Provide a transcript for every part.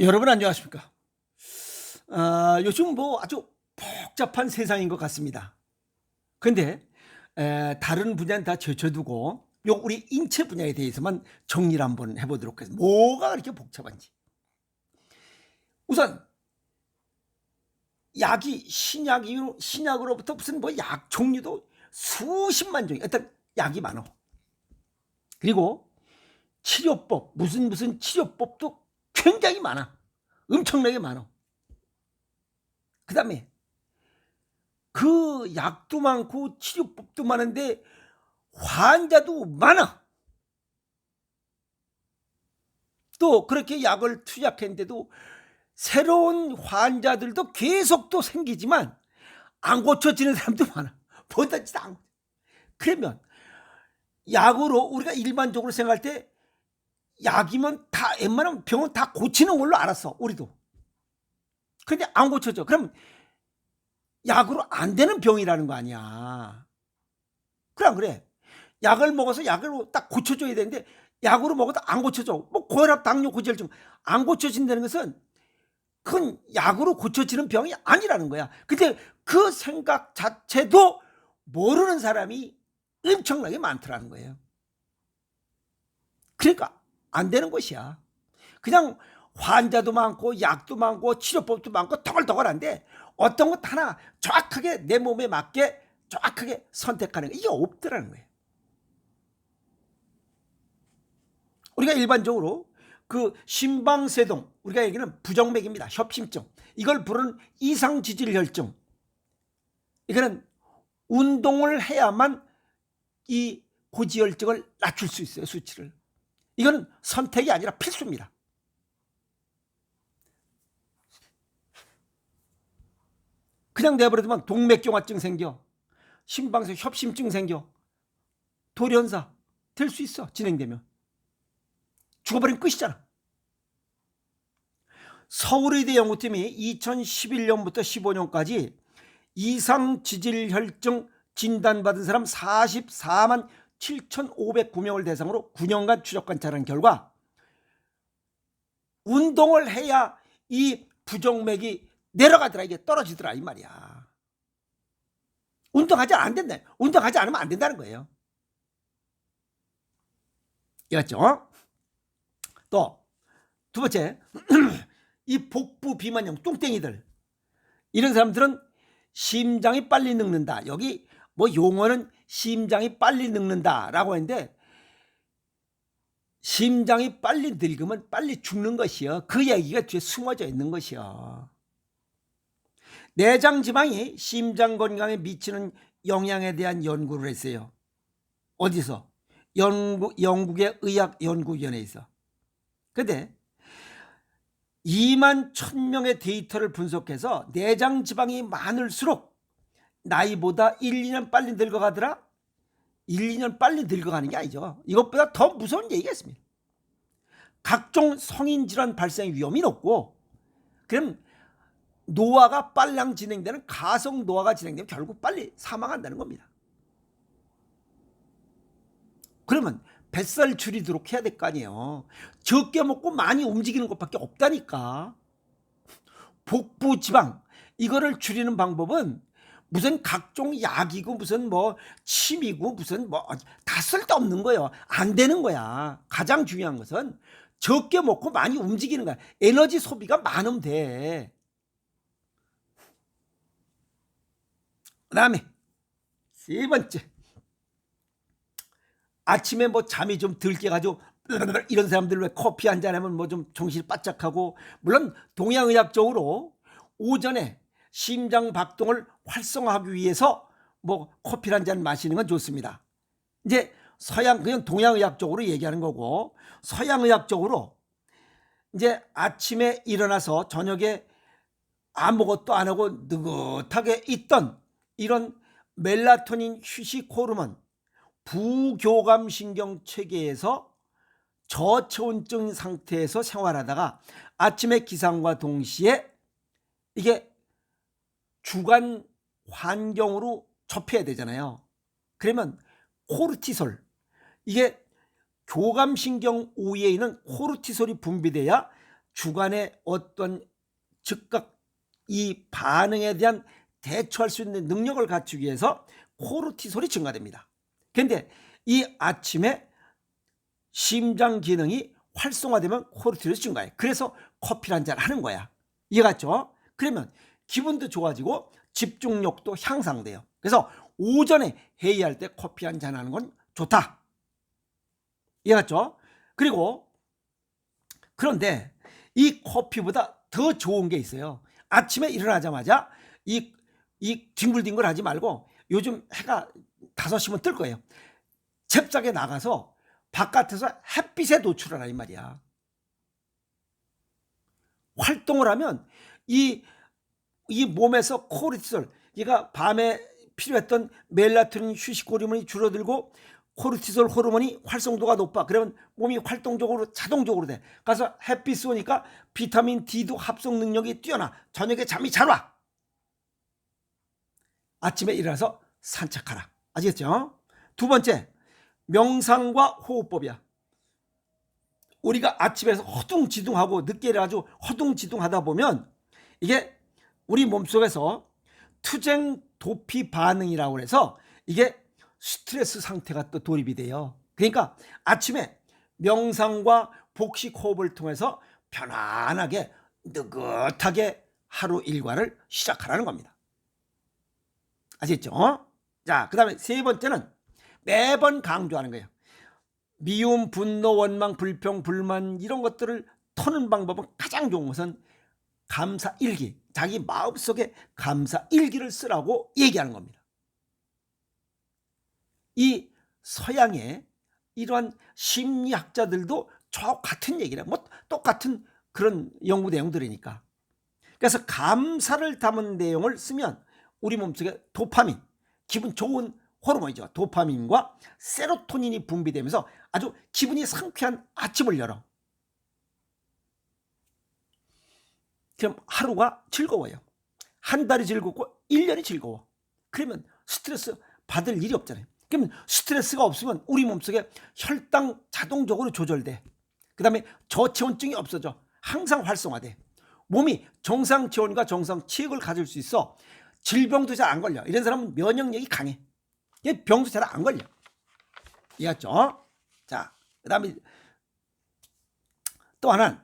여러분 안녕하십니까? 요즘 뭐 아주 복잡한 세상인 것 같습니다. 근데 다른 분야는 다 제쳐두고 요 우리 인체 분야에 대해서만 정리를 한번 해보도록 하겠습니다. 뭐가 그렇게 복잡한지. 우선 약이 신약으로부터 무슨 뭐 약 종류도 수십만 종이 어떤 약이 많어. 그리고 치료법 무슨 치료법도 굉장히 많아. 엄청나게 많아. 그다음에 그 약도 많고 치료법도 많은데 환자도 많아. 또 그렇게 약을 투약했는데도 새로운 환자들도 계속 또 생기지만 안 고쳐지는 사람도 많아. 뭐든지 다 안 고쳐. 그러면 약으로 우리가 일반적으로 생각할 때 약이면 다 웬만하면 병은 다 고치는 걸로 알았어. 우리도. 근데 안 고쳐져. 그럼 약으로 안 되는 병이라는 거 아니야. 그래 안 그래? 약을 먹어서 약으로 딱 고쳐줘야 되는데 약으로 먹어도 안 고쳐져. 뭐 고혈압, 당뇨, 고지혈증 안 고쳐진다는 것은 큰 약으로 고쳐지는 병이 아니라는 거야. 근데 그 생각 자체도 모르는 사람이 엄청나게 많더라는 거예요. 그러니까 안 되는 것이야. 그냥 환자도 많고 약도 많고 치료법도 많고 더글더글한데 어떤 것 하나 정확하게 내 몸에 맞게 정확하게 선택하는 게 이게 없더라는 거예요. 우리가 일반적으로 그 심방세동 우리가 얘기하는 부정맥입니다. 협심증 이걸 부르는 이상지질혈증 이거는 운동을 해야만 이 고지혈증을 낮출 수 있어요. 수치를. 이거는 선택이 아니라 필수입니다. 그냥 내버려두면 동맥경화증 생겨 심방세 협심증 생겨 돌연사 될 수 있어. 진행되면 죽어버리면 끝이잖아. 서울의대 연구팀이 2011년부터 15년까지 이상지질혈증 진단받은 사람 44만 7,509명을 대상으로 9년간 추적 관찰한 결과 운동을 해야 이 부정맥이 내려가더라. 이게 떨어지더라 이 말이야. 운동하지 안 된다. 운동하지 않으면 안 된다는 거예요. 이었죠? 또 두 번째 이 복부 비만형 뚱땡이들 이런 사람들은 심장이 빨리 늙는다. 여기 뭐 용어는 심장이 빨리 늙는다라고 했는데 심장이 빨리 늙으면 빨리 죽는 것이요. 그 얘기가 뒤에 숨어져 있는 것이요. 내장 지방이 심장 건강에 미치는 영향에 대한 연구를 했어요. 어디서? 영국의 의학연구위원회에서. 근데 2만 1,000명의 데이터를 분석해서 내장 지방이 많을수록 나이보다 1, 2년 빨리 늙어가더라? 1, 2년 빨리 늙어가는 게 아니죠. 이것보다 더 무서운 얘기가 있습니다. 각종 성인 질환 발생 위험이 높고 그럼 노화가 빨랑 진행되는 가성 노화가 진행되면 결국 빨리 사망한다는 겁니다. 그러면 뱃살 줄이도록 해야 될 거 아니에요. 적게 먹고 많이 움직이는 것밖에 없다니까. 복부 지방 이거를 줄이는 방법은 무슨 각종 약이고 무슨 뭐 침이고 무슨 뭐 다 쓸데없는 거예요. 안 되는 거야. 가장 중요한 것은 적게 먹고 많이 움직이는 거야. 에너지 소비가 많으면 돼. 그다음에 세 번째 아침에 뭐 잠이 좀 덜 깨가지고 이런 사람들 왜 커피 한잔 하면 뭐 좀 정신이 바짝하고 물론 동양의학적으로 오전에 심장 박동을 활성화하기 위해서 뭐 커피 한 잔 마시는 건 좋습니다. 이제 서양 그냥 동양의학적으로 얘기하는 거고 서양의학적으로 이제 아침에 일어나서 저녁에 아무것도 안 하고 느긋하게 있던 이런 멜라토닌 휴식 호르몬 부교감신경 체계에서 저체온증 상태에서 생활하다가 아침에 기상과 동시에 이게 주간 환경으로 접해야 되잖아요. 그러면 코르티솔 이게 교감신경 우위에 있는 코르티솔이 분비돼야 주간의 어떤 즉각 이 반응에 대한 대처할 수 있는 능력을 갖추기 위해서 코르티솔이 증가됩니다. 그런데 이 아침에 심장 기능이 활성화되면 코르티솔이 증가해. 그래서 커피를 한잔 하는 거야. 이해갔죠? 그러면 기분도 좋아지고 집중력도 향상돼요. 그래서 오전에 회의할 때 커피 한잔 하는 건 좋다. 이해갔죠? 그리고 그런데 이 커피보다 더 좋은 게 있어요. 아침에 일어나자마자 이 뒹굴뒹굴 하지 말고, 요즘 해가 5시면 뜰 거예요. 잽싸게 나가서 바깥에서 햇빛에 노출하라 이 말이야. 활동을 하면 이 몸에서 코르티솔, 얘가 밤에 필요했던 멜라토닌 휴식 호르몬이 줄어들고 코르티솔 호르몬이 활성도가 높아. 그러면 몸이 활동적으로 자동적으로 돼. 가서 햇빛 쏘니까 비타민 D도 합성 능력이 뛰어나. 저녁에 잠이 잘 와. 아침에 일어나서 산책하라. 아시겠죠? 두 번째, 명상과 호흡법이야. 우리가 아침에서 허둥지둥하고 늦게 일어나가지고 허둥지둥하다 보면 이게 우리 몸속에서 투쟁 도피 반응이라고 해서 이게 스트레스 상태가 또 돌입이 돼요. 그러니까 아침에 명상과 복식 호흡을 통해서 편안하게 느긋하게 하루 일과를 시작하라는 겁니다. 아시겠죠? 자, 그 다음에 세 번째는 매번 강조하는 거예요. 미움, 분노, 원망, 불평, 불만 이런 것들을 터는 방법은 가장 좋은 것은 감사 일기, 자기 마음속에 감사 일기를 쓰라고 얘기하는 겁니다. 이 서양의 이러한 심리학자들도 저 같은 얘기를, 뭐 똑같은 그런 연구 내용들이니까. 그래서 감사를 담은 내용을 쓰면 우리 몸속에 도파민, 기분 좋은 호르몬이죠. 도파민과 세로토닌이 분비되면서 아주 기분이 상쾌한 아침을 열어. 그럼 하루가 즐거워요. 한 달이 즐겁고 1년이 즐거워. 그러면 스트레스 받을 일이 없잖아요. 그러면 스트레스가 없으면 우리 몸속에 혈당 자동적으로 조절돼. 그 다음에 저체온증이 없어져. 항상 활성화돼. 몸이 정상 체온과 정상 체력을 가질 수 있어. 질병도 잘 안 걸려. 이런 사람은 면역력이 강해. 병도 잘 안 걸려. 이해했죠? 자, 그 다음에 또 하나는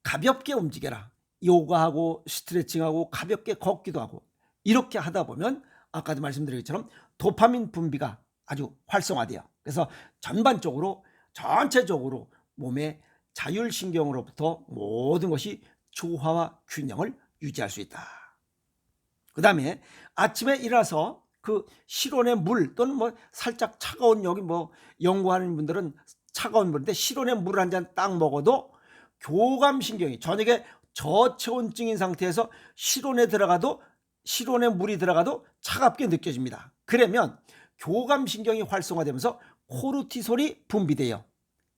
가볍게 움직여라. 요가하고 스트레칭하고 가볍게 걷기도 하고 이렇게 하다 보면 아까도 말씀드린 것처럼 도파민 분비가 아주 활성화돼요. 그래서 전체적으로 몸의 자율신경으로부터 모든 것이 조화와 균형을 유지할 수 있다. 그 다음에 아침에 일어나서 그 실온의 물 또는 뭐 살짝 차가운, 여기 뭐 연구하는 분들은 차가운 물인데 실온의 물 한 잔 딱 먹어도 교감신경이, 저녁에 저체온증인 상태에서 실온에 물이 들어가도 차갑게 느껴집니다. 그러면 교감신경이 활성화되면서 코르티솔이 분비돼요.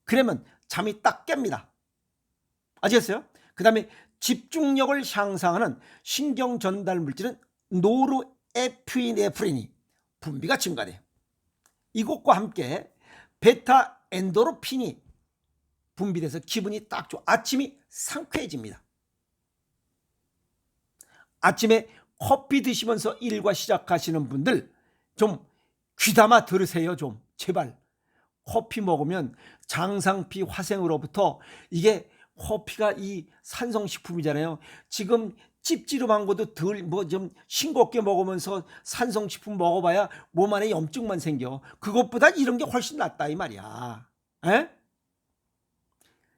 그러면 잠이 딱 깹니다. 아시겠어요? 그 다음에 집중력을 향상하는 신경 전달 물질은 노르에피네프린이 분비가 증가돼요. 이것과 함께 베타 엔도르핀이 분비돼서 기분이 딱 좋아. 아침이 상쾌해집니다. 아침에 커피 드시면서 일과 시작하시는 분들 좀 귀담아 들으세요. 좀 제발. 커피 먹으면 장상피 화생으로부터, 이게 커피가 이 산성식품이잖아요. 지금 찝찝한 것도 덜 뭐 좀 싱겁게 먹으면서 산성식품 먹어봐야 몸 안에 염증만 생겨. 그것보다 이런 게 훨씬 낫다 이 말이야. 에?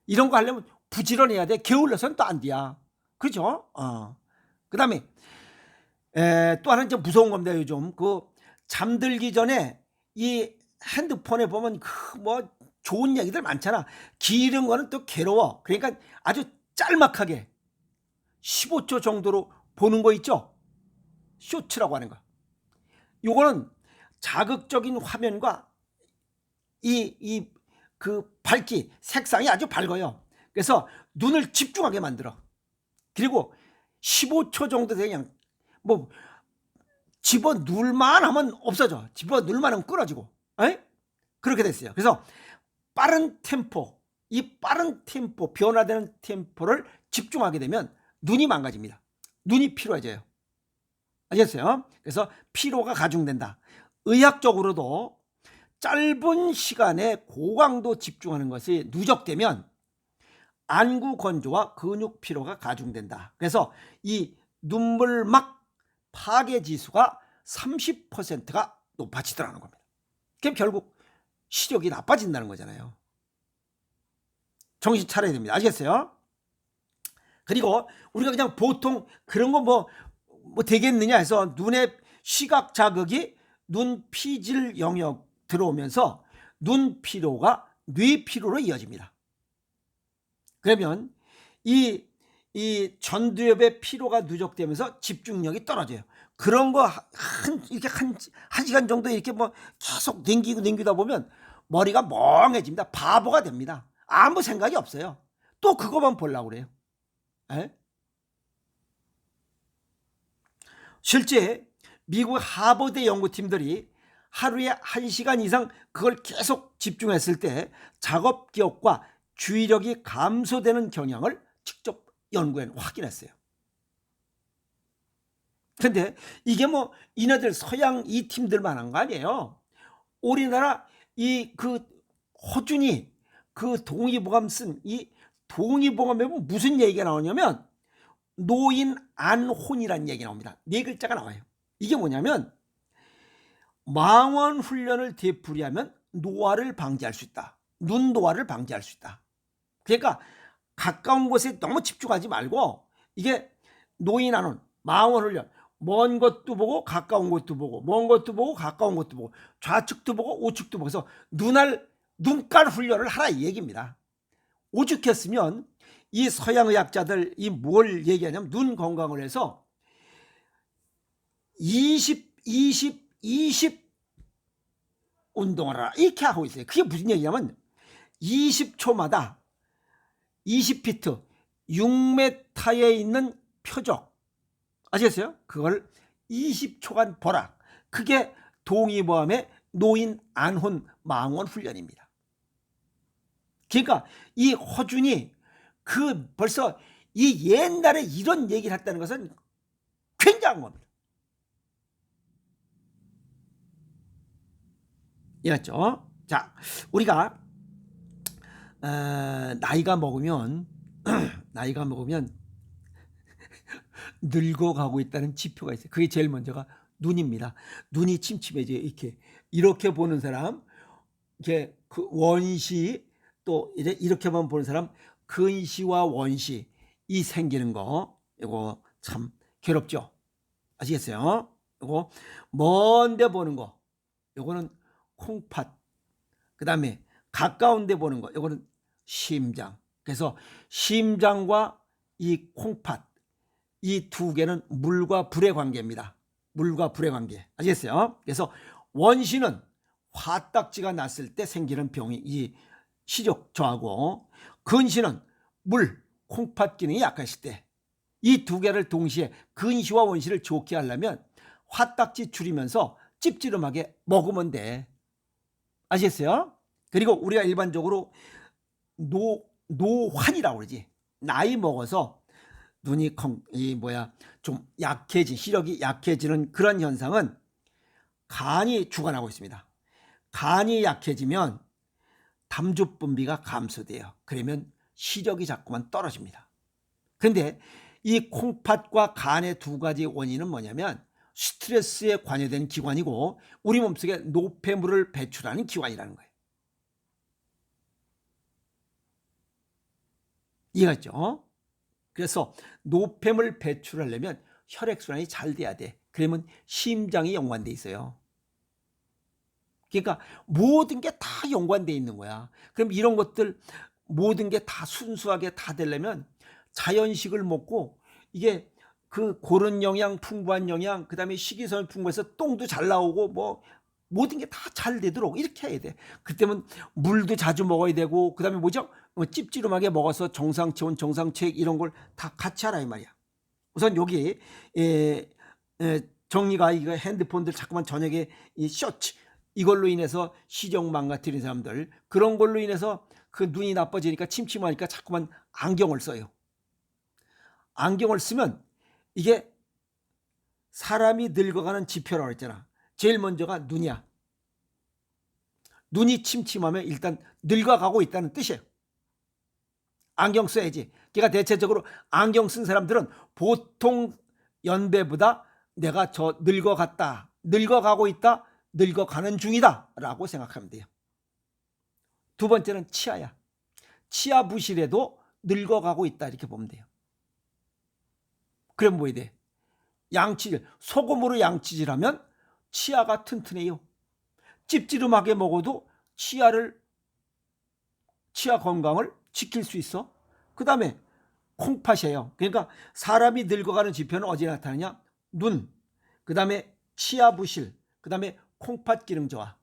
이런 거 하려면 부지런해야 돼. 게을러서는 또 안 돼야. 그죠? 그 다음에 또 하나 좀 무서운 겁니다. 요즘 그 잠들기 전에 이 핸드폰에 보면 뭐 좋은 얘기들 많잖아. 길은 거는 또 괴로워. 그러니까 아주 짤막하게 15초 정도로 보는 거 있죠. 쇼츠라고 하는 거. 요거는 자극적인 화면과 그 밝기, 색상이 아주 밝아요. 그래서 눈을 집중하게 만들어. 그리고 15초 정도 그냥 뭐 집어 누울만 하면 없어져. 집어 누울만 하면 끊어지고. 그렇게 됐어요. 그래서 빠른 템포, 이 빠른 템포, 변화되는 템포를 집중하게 되면 눈이 망가집니다. 눈이 피로해져요. 아셨어요? 그래서 피로가 가중된다. 의학적으로도 짧은 시간에 고강도 집중하는 것이 누적되면 안구 건조와 근육 피로가 가중된다. 그래서 이 눈물막 파괴 지수가 30%가 높아지더라는 겁니다. 그럼 결국 시력이 나빠진다는 거잖아요. 정신 차려야 됩니다. 아시겠어요? 그리고 우리가 그냥 보통 그런 거 뭐 되겠느냐 해서 눈의 시각 자극이 눈 피질 영역 들어오면서 눈 피로가 뇌 피로로 이어집니다. 그러면 이 전두엽의 피로가 누적되면서 집중력이 떨어져요. 그런 거 이렇게 한 시간 정도 이렇게 뭐 계속 댕기다 보면 머리가 멍해집니다. 바보가 됩니다. 아무 생각이 없어요. 또 그거만 보려고 그래요. 에? 실제 미국 하버드 연구팀들이 하루에 1시간 이상 그걸 계속 집중했을 때 작업 기억과 주의력이 감소되는 경향을 직접 연구해 확인했어요. 근데 이게 뭐 이네들 서양 이 팀들만 한 거 아니에요. 우리나라 그 허준이 그 동의보감 쓴 이 동의보감에 보면 무슨 얘기가 나오냐면 노인 안혼이라는 얘기 나옵니다. 4글자가 나와요. 이게 뭐냐면 망원 훈련을 되풀이하면 노화를 방지할 수 있다. 눈 노화를 방지할 수 있다. 그러니까 가까운 곳에 너무 집중하지 말고 이게 노인 안혼, 망원 훈련, 먼 것도 보고 가까운 것도 보고 먼 것도 보고 가까운 것도 보고 좌측도 보고 우측도 보고 해서 눈깔 훈련을 하라 이 얘기입니다. 오죽했으면 이 서양의학자들 이 뭘 얘기하냐면 눈 건강을 해서 20 운동을 하라 이렇게 하고 있어요. 그게 무슨 얘기냐면 20초마다 20피트 6m에 있는 표적 아시겠어요? 그걸 20초간 보라. 그게 동의보감의 노인 안혼 망원 훈련입니다. 그러니까 이 허준이 벌써 이 옛날에 이런 얘기를 했다는 것은 굉장한 겁니다. 이랬죠. 자, 우리가 나이가 먹으면 늙어가고 있다는 지표가 있어요. 그게 제일 먼저가 눈입니다. 눈이 침침해져요. 이렇게 보는 사람, 이렇게 그 원시 또 이렇게만 보는 사람, 근시와 원시 이 생기는 거 이거 참 괴롭죠. 아시겠어요? 이거 먼데 보는 거, 이거는 콩팥. 그 다음에 가까운 데 보는 거, 이거는 심장. 그래서 심장과 이 콩팥 이 두 개는 물과 불의 관계입니다. 물과 불의 관계. 아시겠어요? 그래서 원시는 화딱지가 났을 때 생기는 병이 이 시력 저하고, 근시는 물, 콩팥 기능이 약했을 때, 이 두 개를 동시에 근시와 원시를 좋게 하려면 화딱지 줄이면서 찝찝하게 먹으면 돼. 아시겠어요? 그리고 우리가 일반적으로 노환이라고 그러지. 나이 먹어서 눈이 좀 약해진, 시력이 약해지는 그런 현상은 간이 주관하고 있습니다. 간이 약해지면 담주 분비가 감소돼요. 그러면 시력이 자꾸만 떨어집니다. 그런데 이 콩팥과 간의 두 가지 원인은 뭐냐면 스트레스에 관여된 기관이고 우리 몸속에 노폐물을 배출하는 기관이라는 거예요. 이해갔죠? 그래서 노폐물 배출하려면 혈액순환이 잘 돼야 돼. 그러면 심장이 연관돼 있어요. 그러니까 모든 게 다 연관돼 있는 거야. 그럼 이런 것들 모든 게 다 순수하게 다 되려면 자연식을 먹고 이게 그 고른 영양, 풍부한 영양, 그 다음에 식이섬유 풍부해서 똥도 잘 나오고 뭐 모든 게 다 잘 되도록 이렇게 해야 돼. 그때면 물도 자주 먹어야 되고 그 다음에 뭐죠? 찝찝하게 먹어서 정상체온, 정상체액 이런 걸 다 같이 하라 이 말이야. 우선 여기 정리가 이거 핸드폰들 자꾸만 저녁에 이 쇼츠 이걸로 인해서 시력 망가뜨린 사람들, 그런 걸로 인해서 그 눈이 나빠지니까 침침하니까 자꾸만 안경을 써요. 안경을 쓰면 이게 사람이 늙어가는 지표라고 했잖아. 제일 먼저가 눈이야. 눈이 침침하면 일단 늙어가고 있다는 뜻이에요. 안경 써야지. 그러니까 대체적으로 안경 쓴 사람들은 보통 연배보다 내가 저 늙어갔다, 늙어가고 있다, 늙어가는 중이다 라고 생각하면 돼요. 두 번째는 치아야. 치아 부실에도 늙어가고 있다 이렇게 보면 돼요. 그럼 뭐 해야 돼? 양치질, 소금으로 양치질하면 치아가 튼튼해요. 찝찝하게 먹어도 치아 건강을 지킬 수 있어. 그 다음에 콩팥이에요. 그러니까 사람이 늙어가는 지표는 어디에 나타나냐? 눈, 그 다음에 치아 부실, 그 다음에 콩팥 기능 저하.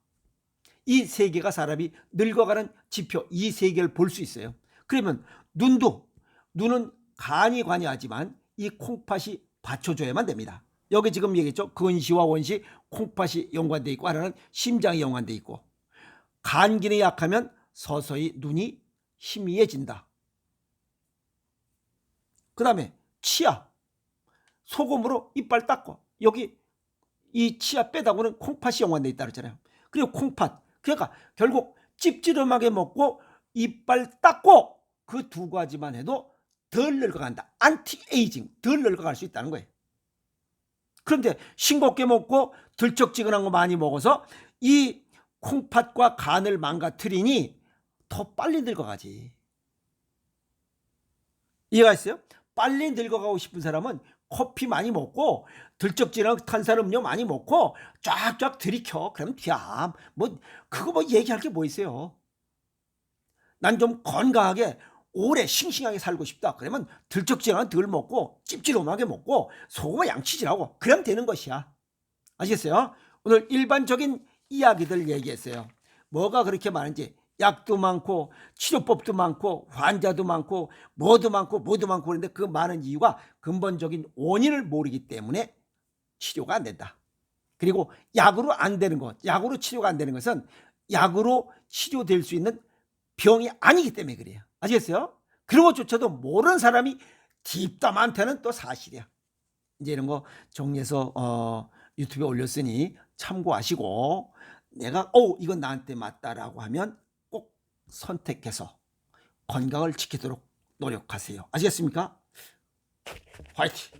이 세 개가 사람이 늙어가는 지표, 이 세 개를 볼 수 있어요. 그러면 눈은 간이 관여하지만 이 콩팥이 받쳐줘야만 됩니다. 여기 지금 얘기했죠. 근시와 원시, 콩팥이 연관되어 있고 하나는 심장이 연관되어 있고, 간 기능이 약하면 서서히 눈이 희미해진다. 그 다음에 치아, 소금으로 이빨 닦고, 여기 이 치아 빼다고는 콩팥이 연관되어 있다 그랬잖아요. 그리고 콩팥, 그러니까 결국 찝찝하게 먹고 이빨 닦고 그 두 가지만 해도 덜 늙어간다. 안티에이징, 덜 늙어갈 수 있다는 거예요. 그런데 싱겁게 먹고 들쩍지근한 거 많이 먹어서 이 콩팥과 간을 망가뜨리니 더 빨리 늙어가지. 이해가 있어요? 빨리 늙어가고 싶은 사람은 커피 많이 먹고 들쩍지근한 탄산음료 많이 먹고 쫙쫙 들이켜. 그럼 돼야. 그거 얘기할 게 뭐 있어요? 난 좀 건강하게 오래 싱싱하게 살고 싶다. 그러면 들쩍지근한 덜 먹고 찝찝하게 먹고 소금에 양치질하고 그럼 되는 것이야. 아시겠어요? 오늘 일반적인 이야기들 얘기했어요. 뭐가 그렇게 많은지, 약도 많고 치료법도 많고 환자도 많고 뭐도 많고 그런데 그 많은 이유가 근본적인 원인을 모르기 때문에 치료가 안 된다. 그리고 약으로 안 되는 것, 약으로 치료가 안 되는 것은 약으로 치료될 수 있는 병이 아니기 때문에 그래요. 아시겠어요? 그런 것조차도 모르는 사람이 딥다 많다는 또 사실이야. 이제 이런 거 정리해서 유튜브에 올렸으니 참고하시고, 내가 이건 나한테 맞다라고 하면 꼭 선택해서 건강을 지키도록 노력하세요. 아시겠습니까? 화이팅!